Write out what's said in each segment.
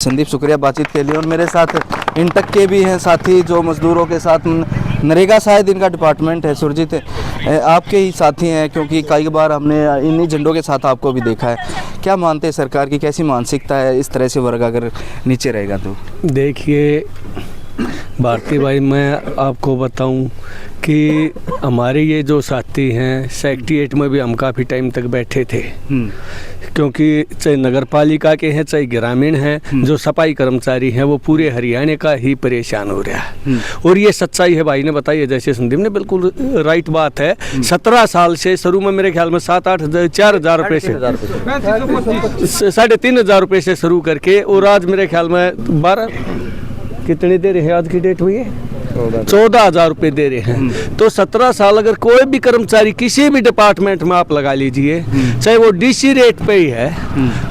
संदीप, शुक्रिया बातचीत के लिए। और मेरे साथ इंटक के भी हैं साथी जो मजदूरों के साथ, नरेगा शायद इनका डिपार्टमेंट है, सुरजीत आपके ही साथी हैं क्योंकि कई बार हमने इन्हीं झंडों के साथ आपको भी देखा है। क्या मानते हैं सरकार की कैसी मानसिकता है इस तरह से वर्ग अगर नीचे रहेगा तो? देखिए भारती भाई, मैं आपको बताऊं कि हमारे ये जो साथी हैं सेक्रेटेरिएट में भी हम काफ़ी टाइम तक बैठे थे, क्योंकि चाहे नगर पालिका के हैं चाहे ग्रामीण हैं, जो सफाई कर्मचारी हैं वो पूरे हरियाणा का ही परेशान हो रहा है। और ये सच्चाई है, भाई ने बताई है, जैसे संदीप ने बिल्कुल राइट बात है। 17 साल से शुरू में मेरे ख्याल में 4,000 रुपये से 3,500 रुपये से शुरू करके, और आज मेरे ख्याल में 12 कितनी देर है, आज की डेट हुई है 14,000 रुपये दे रहे हैं। तो 17 साल अगर कोई भी कर्मचारी किसी भी डिपार्टमेंट में आप लगा लीजिए, चाहे वो डीसी रेट पे ही है,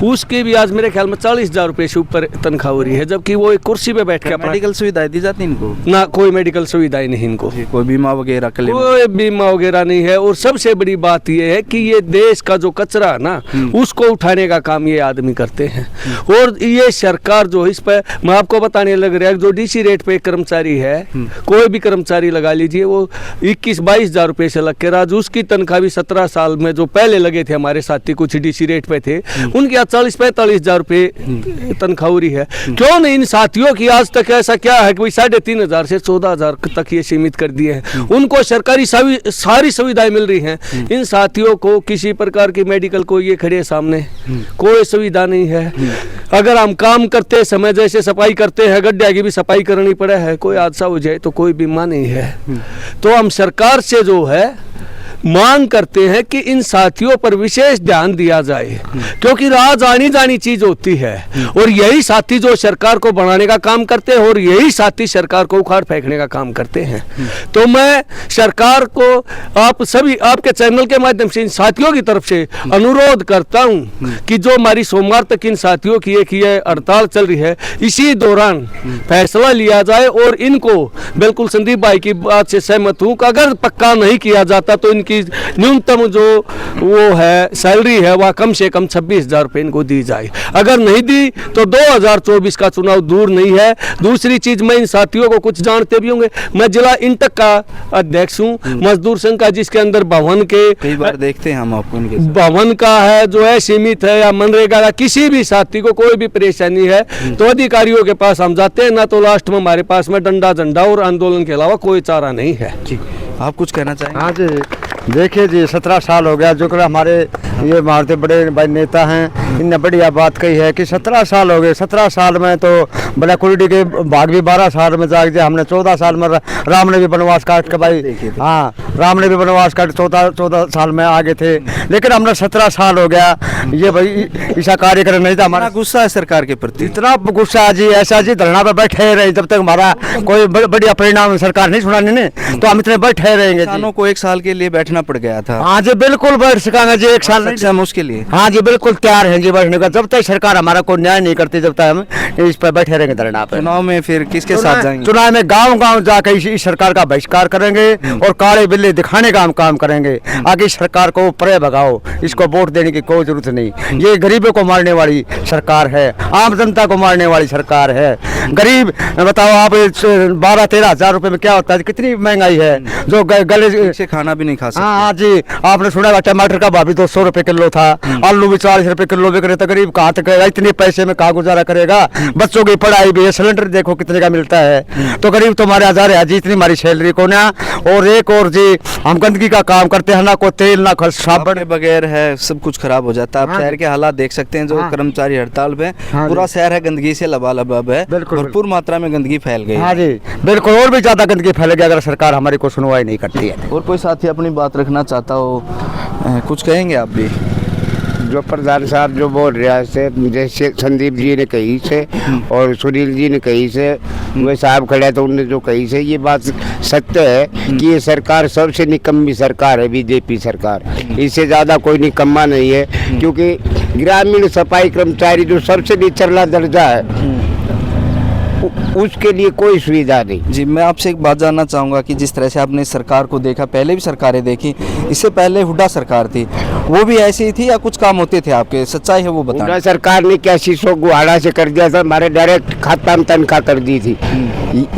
उसके भी आज मेरे ख्याल में 40,000 रुपये से ऊपर तनख्वाह हो रही है, जबकि वो एक कुर्सी पे बैठ के मेडिकल सुविधाएं दी जाती इनको? ना, कोई मेडिकल सुविधाएं नहीं इनको, कोई बीमा वगैरह कोई बीमा वगैरह नहीं है। और सबसे बड़ी बात ये है कि ये देश का जो कचरा है ना, उसको उठाने का काम ये आदमी करते हैं। और ये सरकार जो इस पर, मैं आपको बताने लग रहा है, जो डीसी रेट पे एक कर्मचारी है, कोई भी कर्मचारी लगा लीजिए, वो 21-22,000 रुपये से लग के आज उसकी तनख्वाह भी 17 साल में जो पहले लगे थे हमारे साथी कुछ डीसी रेट पे थे, उनकी आज 40-45,000 रुपये तनख्वाह हो रही है। क्यों नहीं इन साथियों की आज तक ऐसा क्या है कि भाई 3,500 से 14,000 तक ये सीमित कर दिए हैं, उनको सरकारी सारी सुविधाएं मिल रही हैं। इन साथियों को किसी प्रकार की मेडिकल को ये खड़े सामने कोई सुविधा नहीं है। अगर हम काम करते समय जैसे सफाई करते हैं, गड्ढे की भी सफाई करनी पड़े है, कोई हादसा हो जाए तो कोई बीमा नहीं है। तो हम सरकार से जो है मांग करते हैं कि इन साथियों पर विशेष ध्यान दिया जाए, क्योंकि राज आनी जानी चीज होती है, और यही साथी जो सरकार को बनाने का काम करते हैं, और यही साथी सरकार को उखाड़ फेंकने का काम करते हैं। तो मैं सरकार को, आप सभी आपके चैनल के माध्यम से इन साथियों की तरफ से अनुरोध करता हूं कि जो हमारी सोमवार तक इन साथियों की एक ये हड़ताल चल रही है, इसी दौरान फैसला लिया जाए। और इनको बिल्कुल संदीप भाई की बात से सहमत हूं कि अगर पक्का नहीं किया जाता तो इनकी न्यूनतम जो वो है सैलरी है वह कम से कम 26,000 रुपये इनको दी जाए। अगर नहीं दी तो 2024 का चुनाव दूर नहीं है। दूसरी चीज, मैं इन साथियों को कुछ जानते भी होंगे, मैं जिला इंटक का अध्यक्ष हूँ, मजदूर संघ का, जिसके अंदर भवन के कई बार देखते हैं हम आपको, इनके भवन का है जो है सीमित है, या मनरेगा का, किसी भी साथी को कोई भी परेशानी है तो अधिकारियों के पास हम जाते हैं, ना तो लास्ट में हमारे पास में डंडा झंडा और आंदोलन के अलावा कोई चारा नहीं है। आप कुछ कहना चाहेंगे? हाँ जी, देखिए जी 17 साल हो गया, जो कि हमारे ये भारतीय बड़े भाई नेता हैं, इनने बढ़िया बात कही है कि 17 साल हो गए। 17 साल में तो बड़ा कुलडी के भाग भी 12 साल में जाग दिया हमने। 14 साल में राम ने भी वनवास काट के, भाई हाँ, राम ने भी वनवास काट 14 साल में आगे थे, लेकिन हमने 17 साल हो गया ये भाई ऐसा कार्य करना नहीं था। हमारा गुस्सा है सरकार के प्रति, इतना गुस्सा जी, ऐसा जी धरना पे बैठे रहे जब तक हमारा कोई बढ़िया परिणाम सरकार नहीं सुनाने ने, तो हम इतने बैठे रहेंगे। किसानों को 1 साल के लिए बैठना पड़ गया था। हाँ जी, बिल्कुल बैठ सकेंगे जी, 1 साल हम उसके लिए, हाँ जी बिल्कुल तैयार हैं जी बैठने का, जब तक सरकार हमारा कोई न्याय नहीं करती, जब तक हम इस पर बैठे रहेंगे धरना पे। चुनाव में फिर किसके साथ जाएंगे? चुनाव में गांव-गांव जाकर इस सरकार का बहिष्कार करेंगे और काले बिल्ले दिखाने का हम काम करेंगे। आगे सरकार को परे भगाओ, इसको वोट देने की कोई जरूरत नहीं। ये गरीबों को मारने वाली सरकार है, आम जनता को मारने वाली सरकार है। गरीब बताओ आप 12-13 हजार रुपए में क्या होता है, कितनी महंगाई है, जो गले से खाना भी नहीं खा सकते। हाँ जी, आपने सुना होगा टमाटर का भाव भी 200 रुपए किलो था, आलू भी 40 रुपए किलो बिक रहे थे। गरीब कहाँ तक इतने पैसे में कहाँ गुजारा करेगा? बच्चों की पढ़ाई भी है, सिलेंडर देखो कितने का मिलता है। तो गरीब तो हमारे 1000 है जी, इतनी हमारी सैलरी को ना। और एक और जी, हम गंदगी का काम करते हैं, ना कोई तेल ना साबुन बगैर है, सब कुछ खराब हो जाता है। आप शहर के हालात देख सकते हैं, जो कर्मचारी हड़ताल पे, पूरा शहर है गंदगी से लबालब है, भरपूर मात्रा में गंदगी फैल गई। हाँ जी बिल्कुल, और भी ज्यादा गंदगी फैलेगी अगर सरकार हमारी को सुनवाई नहीं करती है। और कोई साथी अपनी बात रखना चाहता हो, कुछ कहेंगे आप भी? जो प्रधान साहब जो बोल रहा है, जैसे संदीप जी ने कही से और सुनील जी ने कही से, वे साहब खड़े तो उन्होंने जो कही से, ये बात सत्य है कि ये सरकार सबसे निकम्मी सरकार है, बीजेपी सरकार। इससे ज़्यादा कोई निकम्मा नहीं है, क्योंकि ग्रामीण सफाई कर्मचारी जो सबसे निचला दर्जा है उसके लिए कोई सुविधा नहीं। जी, मैं आपसे एक बात जानना चाहूँगा कि जिस तरह से आपने सरकार को देखा, पहले भी सरकारें देखी, इससे पहले हुड्डा सरकार थी, वो भी ऐसी ही थी या कुछ काम होते थे आपके, सच्चाई है वो हुड्डा बताएं। सरकार ने क्या शीशों को आड़ा से कर दिया था, हमारे डायरेक्ट खाता में तनख्वाह कर दी थी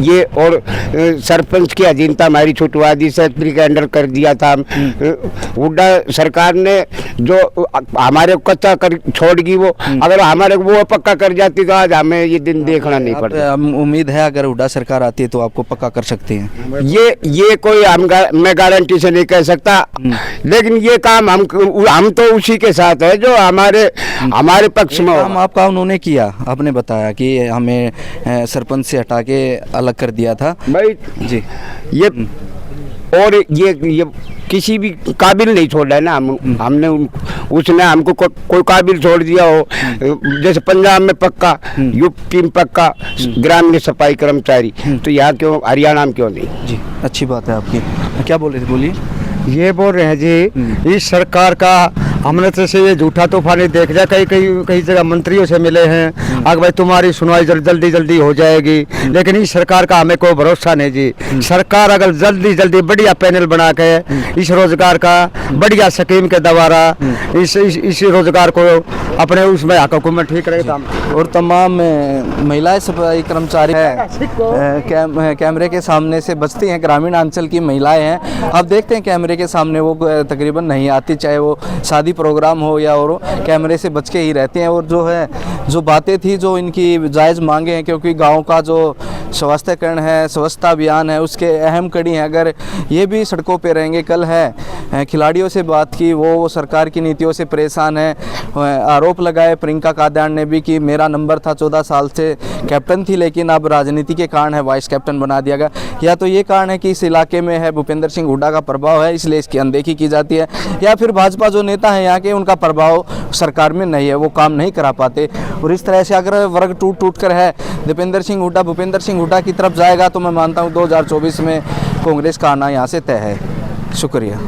ये, और सरपंच की अधीनता हमारी छुटवा दी, सेक्रेटरी के अंडर कर दिया था। हुड्डा सरकार ने जो हमारे को कच्चा कर छोड़ गई, वो अगर हमारे को वो पक्का कर जाती तो आज हमें ये दिन देखना नहीं पड़ता। उम्मीद है अगर हुड्डा सरकार आती है तो आपको पक्का कर सकती हैं। ये कोई मैं गारंटी से नहीं कह सकता, लेकिन ये काम हम तो उसी के साथ है जो हमारे पक्ष में काम आपका उन्होंने किया, आपने बताया कि हमें सरपंच से हटा के अलग कर दिया था भाई जी। ये और ये किसी भी काबिल नहीं छोड़ा है ना, हमने उसने हमको कोई काबिल छोड़ दिया हो, जैसे पंजाब में पक्का, यूपी में पक्का ग्रामीण सफाई कर्मचारी, तो यहाँ क्यों, हरियाणा में क्यों नहीं? जी अच्छी बात है आपकी। क्या बोले थे, बोलिए। ये बोल रहे हैं जी, इस सरकार का हमने तो से ये झूठा तूफान देख लिया, कई जगह मंत्रियों से मिले हैं, आगे भाई तुम्हारी सुनवाई जल्दी हो जाएगी, लेकिन इस सरकार का हमें कोई भरोसा नहीं जी। सरकार अगर जल्दी बढ़िया पैनल बना के इस रोजगार का बढ़िया स्कीम के द्वारा इस रोजगार को अपने उसमें हुकूमत ठीक रहेगा। और तमाम महिलाएं सफाई कर्मचारी कैमरे के सामने से बचती हैं, ग्रामीण अंचल की महिलाएं हैं। अब देखते हैं कैमरे के सामने वो तकरीबन नहीं आती, चाहे वो शादी प्रोग्राम हो या और कैमरे से बच के ही रहते हैं। और जो है जो बातें थी, जो इनकी जायज़ मांगे हैं, क्योंकि गांव का जो स्वास्थ्यकरण है, स्वच्छता अभियान है, उसके अहम कड़ी हैं। अगर ये भी सड़कों पे रहेंगे, कल है खिलाड़ियों से बात की, वो सरकार की नीतियों से परेशान है। आरोप लगाए प्रियंका काद्यान ने भी कि मेरा नंबर था, 14 साल से कैप्टन थी, लेकिन अब राजनीति के कारण है वाइस कैप्टन बना दिया गया। या तो ये कारण है कि इस इलाके में है भूपेंद्र सिंह हुड्डा का प्रभाव है, इसलिए इसकी अनदेखी की जाती है, या फिर भाजपा जो नेता हैं यहाँ के, उनका प्रभाव सरकार में नहीं है, वो काम नहीं करा पाते। और इस तरह से अगर वर्ग टूट कर है भूपेंद्र सिंह हुड्डा की तरफ जाएगा, तो मैं मानता हूँ 2024 में कांग्रेस का आना यहाँ से तय है। शुक्रिया।